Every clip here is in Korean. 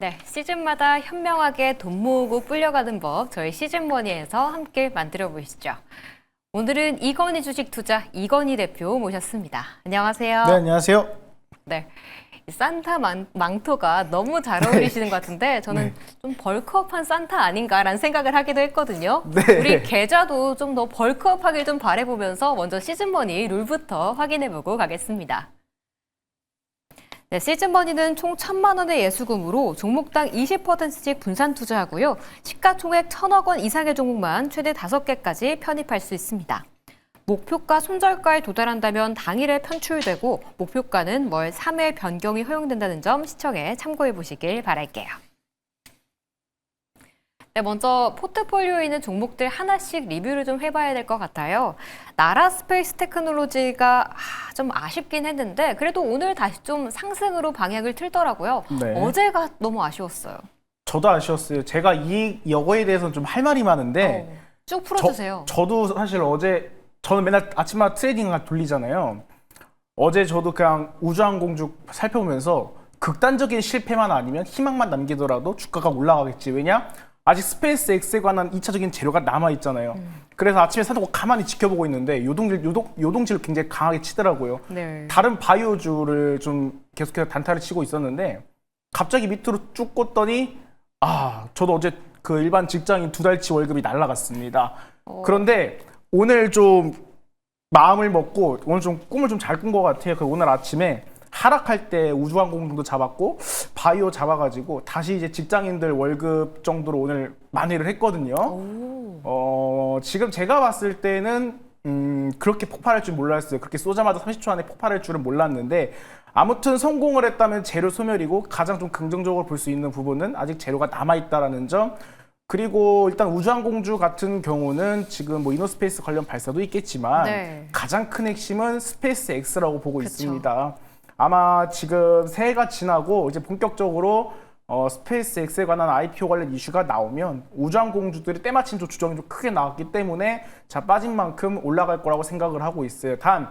네, 시즌마다 현명하게 돈 모으고 불려가는 법, 저희 시즌머니에서 함께 만들어 보시죠. 오늘은 이건희 주식 투자 이건희 대표 모셨습니다. 안녕하세요. 네, 안녕하세요. 네, 이 산타 망토가 너무 잘 어울리시는 것 같은데 저는 네. 좀 벌크업한 산타 아닌가라는 생각을 하기도 했거든요. 네. 우리 계좌도 좀 더 벌크업하길 좀 바라보면서 먼저 시즌머니 룰부터 확인해보고 가겠습니다. 네, 시즌머니는 총 1,000만 원의 예수금으로 종목당 20%씩 분산 투자하고요. 시가총액 1,000억 원 이상의 종목만 최대 5개까지 편입할 수 있습니다. 목표가 손절가에 도달한다면 당일에 편출되고 목표가는 월 3회 변경이 허용된다는 점 시청에 참고해 보시길 바랄게요. 네, 먼저 포트폴리오에 있는 종목들 하나씩 리뷰를 좀 해봐야 될 것 같아요. 나라 스페이스 테크놀로지가 좀 아쉽긴 했는데 그래도 오늘 다시 좀 상승으로 방향을 틀더라고요. 네. 어제가 너무 아쉬웠어요. 저도 아쉬웠어요. 제가 이거에 대해서는 좀 할 말이 많은데 쭉 풀어주세요. 저도 사실 어제 저는 맨날 아침마다 트레이딩 돌리잖아요. 어제 저도 그냥 우주항공주 살펴보면서 극단적인 실패만 아니면 희망만 남기더라도 주가가 올라가겠지. 왜냐? 아직 스페이스 X에 관한 2차적인 재료가 남아있잖아요. 그래서 아침에 사놓고 가만히 지켜보고 있는데 요동질을 굉장히 강하게 치더라고요. 네. 다른 바이오주를 좀 계속해서 단타를 치고 있었는데 갑자기 밑으로 쭉 꽂더니 저도 어제 그 일반 직장인 2달치 월급이 날라갔습니다. 그런데 오늘 좀 마음을 먹고 오늘 좀 꿈을 좀 잘 꾼 것 같아요. 그 오늘 아침에 하락할 때 우주항공도 잡았고 바이오 잡아가지고 다시 이제 직장인들 월급 정도로 오늘 만회를 했거든요. 지금 제가 봤을 때는 그렇게 폭발할 줄 몰랐어요. 그렇게 쏘자마자 30초 안에 폭발할 줄은 몰랐는데 아무튼 성공을 했다면 재료 소멸이고 가장 좀 긍정적으로 볼 수 있는 부분은 아직 재료가 남아있다라는 점. 그리고 일단 우주항공주 같은 경우는 지금 뭐 이노스페이스 관련 발사도 있겠지만 네. 가장 큰 핵심은 스페이스 X라고 보고 그쵸. 있습니다. 아마 지금 새해가 지나고 이제 본격적으로 스페이스 X에 관한 IPO 관련 이슈가 나오면 우주항공주들이 때마침 좀 주정이 좀 크게 나왔기 때문에 자 빠진 만큼 올라갈 거라고 생각을 하고 있어요. 단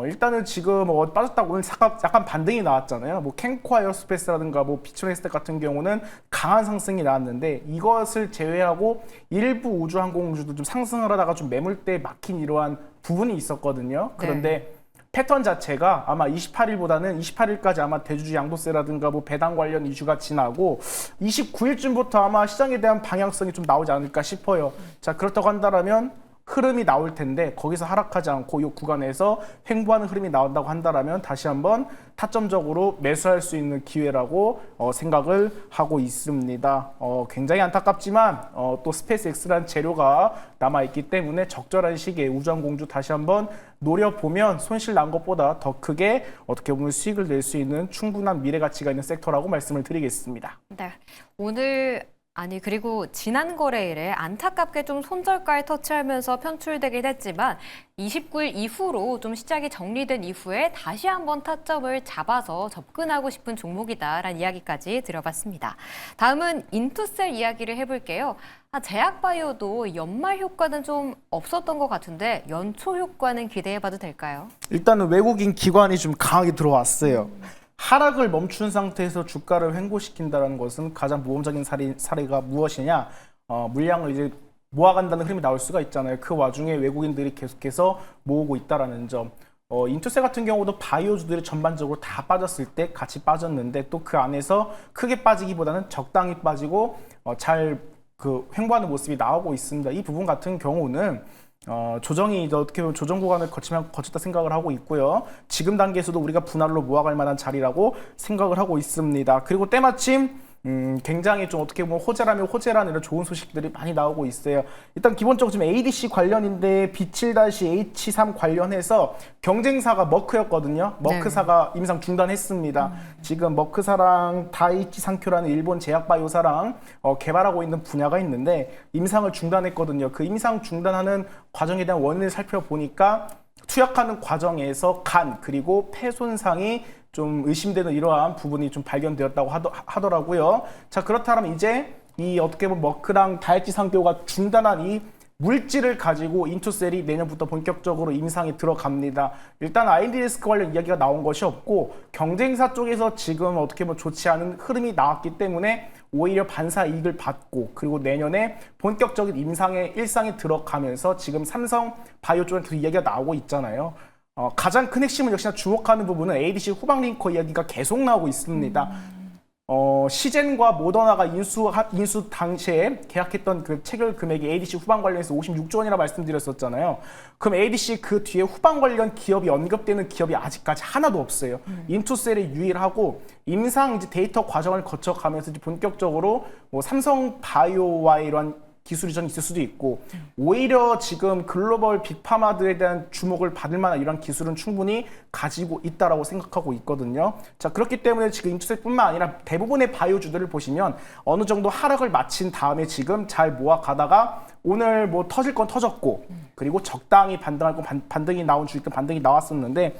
일단은 지금 빠졌다고 오늘 약간 반등이 나왔잖아요. 뭐 캔코 에어스페이스라든가 뭐 비추넥스텍 같은 경우는 강한 상승이 나왔는데 이것을 제외하고 일부 우주항공주도 좀 상승을 하다가 좀 매물대에 막힌 이러한 부분이 있었거든요. 그런데 패턴 자체가 아마 28일보다는 28일까지 아마 대주주 양도세라든가 뭐 배당 관련 이슈가 지나고 29일쯤부터 아마 시장에 대한 방향성이 좀 나오지 않을까 싶어요. 자, 그렇다고 한다면 흐름이 나올 텐데 거기서 하락하지 않고 이 구간에서 횡보하는 흐름이 나온다고 한다면 다시 한번 타점적으로 매수할 수 있는 기회라고 생각을 하고 있습니다. 굉장히 안타깝지만 또 스페이스 X라는 재료가 남아있기 때문에 적절한 시기에 우주항공주 다시 한번 노려보면 손실 난 것보다 더 크게 어떻게 보면 수익을 낼 수 있는 충분한 미래 가치가 있는 섹터라고 말씀을 드리겠습니다. 네, 그리고 지난 거래일에 안타깝게 좀 손절가에 터치하면서 편출되긴 했지만 29일 이후로 좀 시작이 정리된 이후에 다시 한번 타점을 잡아서 접근하고 싶은 종목이다라는 이야기까지 드려봤습니다. 다음은 인투셀 이야기를 해볼게요. 제약바이오도 연말 효과는 좀 없었던 것 같은데 연초 효과는 기대해봐도 될까요? 일단은 외국인 기관이 좀 강하게 들어왔어요. 하락을 멈춘 상태에서 주가를 횡보시킨다는 것은 가장 모범적인 사례가 무엇이냐? 물량을 이제 모아간다는 흐름이 나올 수가 있잖아요. 그 와중에 외국인들이 계속해서 모으고 있다라는 점. 인투셀 같은 경우도 바이오주들이 전반적으로 다 빠졌을 때 같이 빠졌는데 또 그 안에서 크게 빠지기보다는 적당히 빠지고 잘 횡보하는 모습이 나오고 있습니다. 이 부분 같은 경우는 조정이 이제 어떻게 보면 조정 구간을 거쳤다 생각을 하고 있고요. 지금 단계에서도 우리가 분할로 모아갈 만한 자리라고 생각을 하고 있습니다. 그리고 때마침 굉장히 좀 어떻게 보면 호재라면 호재라는 이런 좋은 소식들이 많이 나오고 있어요. 일단 기본적으로 지금 ADC 관련인데 B7-H3 관련해서 경쟁사가 머크였거든요. 머크사가 임상 중단했습니다. 지금 머크사랑 다이치 상큐라는 일본 제약바이오사랑 개발하고 있는 분야가 있는데 임상을 중단했거든요. 그 임상 중단하는 과정에 대한 원인을 살펴보니까 투약하는 과정에서 간 그리고 폐 손상이 좀 의심되는 이러한 부분이 좀 발견되었다고 하더라고요. 자, 그렇다면 이제 이 어떻게 보면 머크랑 다이치 상교가 중단한 이 물질을 가지고 인투셀이 내년부터 본격적으로 임상에 들어갑니다. 일단 R&D 리스크 관련 이야기가 나온 것이 없고 경쟁사 쪽에서 지금 어떻게 보면 좋지 않은 흐름이 나왔기 때문에 오히려 반사 이익을 받고 그리고 내년에 본격적인 임상의 일상에 들어가면서 지금 삼성 바이오 쪽에 그 이야기가 나오고 있잖아요. 가장 큰 핵심은 역시나 주목하는 부분은 ADC 후방 링커 이야기가 계속 나오고 있습니다. 시젠과 모더나가 인수 당시에 계약했던 그 체결 금액이 ADC 후방 관련해서 56조 원이라 말씀드렸었잖아요. 그럼 ADC 그 뒤에 후방 관련 기업이 언급되는 기업이 아직까지 하나도 없어요. 인투셀이 유일하고 임상 이제 데이터 과정을 거쳐가면서 이제 본격적으로 뭐 삼성 바이오와의 이런 기술 이전이 있을 수도 있고 오히려 지금 글로벌 빅파마들에 대한 주목을 받을 만한 이런 기술은 충분히 가지고 있다라고 생각하고 있거든요. 자, 그렇기 때문에 지금 인투셀뿐만 아니라 대부분의 바이오주들을 보시면 어느 정도 하락을 마친 다음에 지금 잘 모아가다가 오늘 뭐 터질 건 터졌고 그리고 적당히 반등할 건 반등이 나온 주식들 반등이 나왔었는데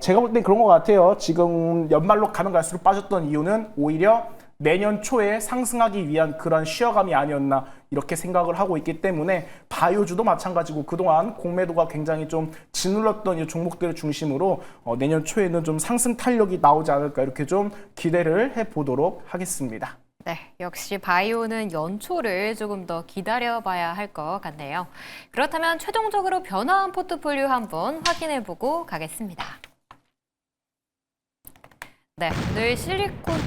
제가 볼 땐 그런 것 같아요. 지금 연말로 가면 갈수록 빠졌던 이유는 오히려 내년 초에 상승하기 위한 그런 쉬어감이 아니었나 이렇게 생각을 하고 있기 때문에 바이오주도 마찬가지고 그동안 공매도가 굉장히 좀 짓눌렀던 이 종목들을 중심으로 내년 초에는 좀 상승 탄력이 나오지 않을까 이렇게 좀 기대를 해보도록 하겠습니다. 네, 역시 바이오는 연초를 조금 더 기다려봐야 할 것 같네요. 그렇다면 최종적으로 변화한 포트폴리오 한번 확인해보고 가겠습니다. 네, 오늘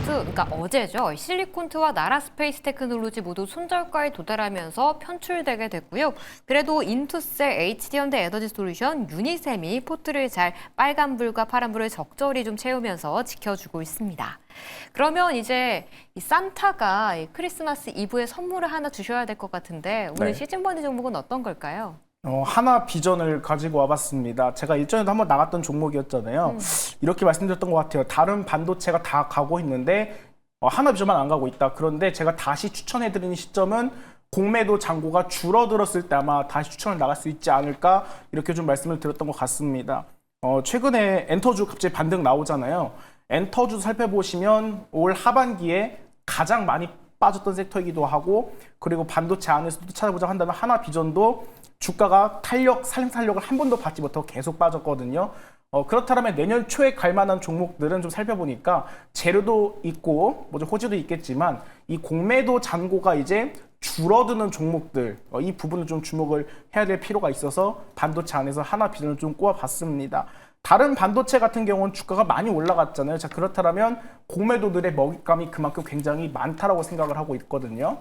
그러니까 어제죠. 실리콘트와 나라스페이스 테크놀로지 모두 손절가에 도달하면서 편출되게 됐고요. 그래도 인투셀, HD현대 에너지 솔루션, 유니셈이 포트를 잘 빨간불과 파란불을 적절히 좀 채우면서 지켜주고 있습니다. 그러면 이제 이 산타가 이 크리스마스 이브에 선물을 하나 주셔야 될 것 같은데 오늘 네. 시즌버니 종목은 어떤 걸까요? 하나 비전을 가지고 와봤습니다. 제가 일전에도 한번 나갔던 종목이었잖아요. 이렇게 말씀드렸던 것 같아요. 다른 반도체가 다 가고 있는데 하나 비전만 안 가고 있다. 그런데 제가 다시 추천해드리는 시점은 공매도 잔고가 줄어들었을 때 아마 다시 추천을 나갈 수 있지 않을까 이렇게 좀 말씀을 드렸던 것 같습니다. 최근에 엔터주 갑자기 반등 나오잖아요. 엔터주 살펴보시면 올 하반기에 가장 많이 빠졌던 섹터이기도 하고 그리고 반도체 안에서도 찾아보자 한다면 하나 비전도 주가가 상승탄력을 한 번도 받지 못하고 계속 빠졌거든요. 그렇다면 내년 초에 갈 만한 종목들은 좀 살펴보니까 재료도 있고 뭐 호재도 있겠지만 이 공매도 잔고가 이제 줄어드는 종목들 이 부분을 좀 주목을 해야 될 필요가 있어서 반도체 안에서 하나 비전을 좀 꼽아봤습니다. 다른 반도체 같은 경우는 주가가 많이 올라갔잖아요. 자, 그렇다면 공매도들의 먹잇감이 그만큼 굉장히 많다라고 생각을 하고 있거든요.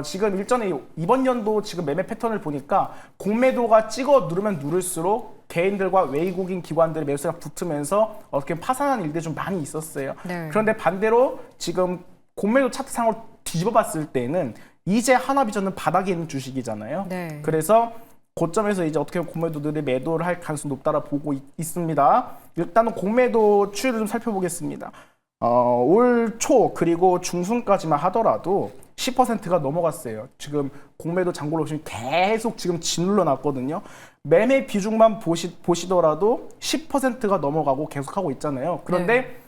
지금 일전에 이번 연도 지금 매매 패턴을 보니까 공매도가 찍어 누르면 누를수록 개인들과 외국인 기관들의 매수가 붙으면서 어떻게 파산하는 일들이 좀 많이 있었어요. 네. 그런데 반대로 지금 공매도 차트상으로 뒤집어 봤을 때는 이제 하나비전은 바닥에 있는 주식이잖아요. 네. 그래서 고점에서 이제 어떻게 보면 공매도들이 매도를 할 가능성이 높다라 보고 있습니다. 일단은 공매도 추이를 좀 살펴보겠습니다. 올 초 그리고 중순까지만 하더라도 10%가 넘어갔어요. 지금 공매도 잔고를 보시면 계속 지금 짓눌러 놨거든요. 매매 비중만 보시더라도 10%가 넘어가고 계속하고 있잖아요. 그런데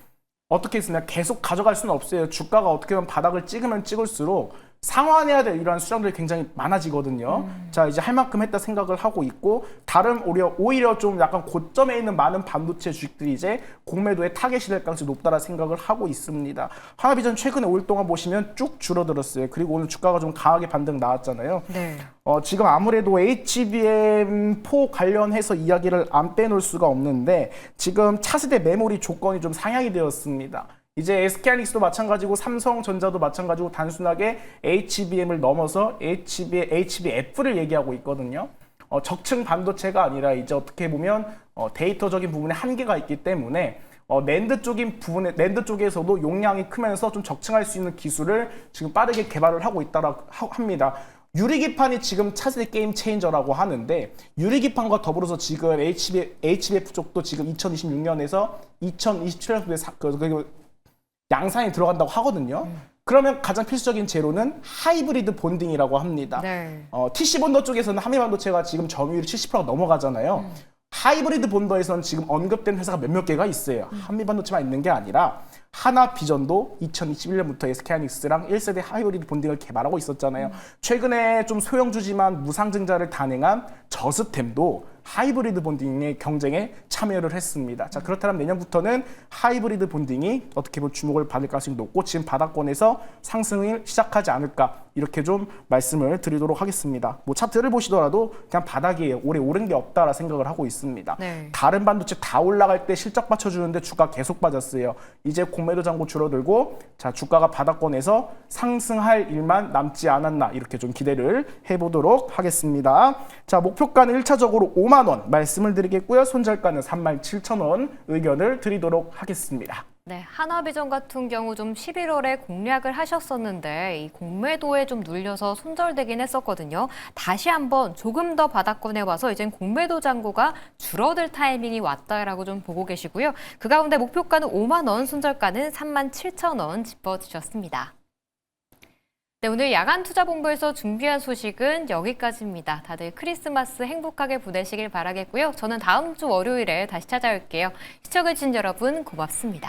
어떻게 했으냐 계속 가져갈 수는 없어요. 주가가 어떻게 보면 바닥을 찍으면 찍을수록 상환해야 될 이러한 수량들이 굉장히 많아지거든요. 자, 이제 할 만큼 했다 생각을 하고 있고 다른 오히려 좀 약간 고점에 있는 많은 반도체 주식들이 이제 공매도에 타겟이 될 가능성이 높다라 생각을 하고 있습니다. 하나비전 최근에 5일 동안 보시면 쭉 줄어들었어요. 그리고 오늘 주가가 좀 강하게 반등 나왔잖아요. 네. 지금 아무래도 HBM4 관련해서 이야기를 안 빼놓을 수가 없는데 지금 차세대 메모리 조건이 좀 상향이 되었습니다. 이제 SK하이닉스도 마찬가지고 삼성전자도 마찬가지고 단순하게 HBM을 넘어서 HBF를 얘기하고 있거든요. 적층 반도체가 아니라 이제 어떻게 보면 데이터적인 부분에 한계가 있기 때문에 낸드 쪽에서도 용량이 크면서 좀 적층할 수 있는 기술을 지금 빠르게 개발을 하고 있다고 합니다. 유리기판이 지금 차세대 게임 체인저라고 하는데 유리기판과 더불어서 지금 HBF 쪽도 지금 2026년에서 2027년도에 양산이 들어간다고 하거든요. 그러면 가장 필수적인 재료는 하이브리드 본딩이라고 합니다. 네. TC 본더 쪽에서는 한미반도체가 지금 점유율이 70%가 넘어가잖아요. 하이브리드 본더에서는 지금 언급된 회사가 몇몇 개가 있어요. 한미반도체만 있는 게 아니라 하나비전도 2021년부터 SK하이닉스랑 1세대 하이브리드 본딩을 개발하고 있었잖아요. 최근에 좀 소형주지만 무상증자를 단행한 저스템도 하이브리드 본딩의 경쟁에 참여를 했습니다. 자, 그렇다면 내년부터는 하이브리드 본딩이 어떻게 보면 주목을 받을 가능성이 높고 지금 바닥권에서 상승을 시작하지 않을까 이렇게 좀 말씀을 드리도록 하겠습니다. 뭐 차트를 보시더라도 그냥 바닥이에요. 올해 오른 게 없다라 생각을 하고 있습니다. 네. 다른 반도체 다 올라갈 때 실적 받쳐주는데 주가 계속 빠졌어요. 이제 공매도 잔고 줄어들고 자 주가가 바닥권에서 상승할 일만 남지 않았나 이렇게 좀 기대를 해보도록 하겠습니다. 자 목표가는 1차적으로 5만 원 말씀을 드리겠고요. 손절가는 37,000원 의견을 드리도록 하겠습니다. 네, 하나비전 같은 경우 좀 11월에 공략을 하셨었는데 이 공매도에 좀 눌려서 손절되긴 했었거든요. 다시 한번 조금 더 바닥권에 와서 이젠 공매도 잔고가 줄어들 타이밍이 왔다라고 좀 보고 계시고요. 그 가운데 목표가는 5만 원, 손절가는 37,000원 짚어주셨습니다. 네, 오늘 야간 투자본부에서 준비한 소식은 여기까지입니다. 다들 크리스마스 행복하게 보내시길 바라겠고요. 저는 다음 주 월요일에 다시 찾아올게요. 시청해주신 여러분 고맙습니다.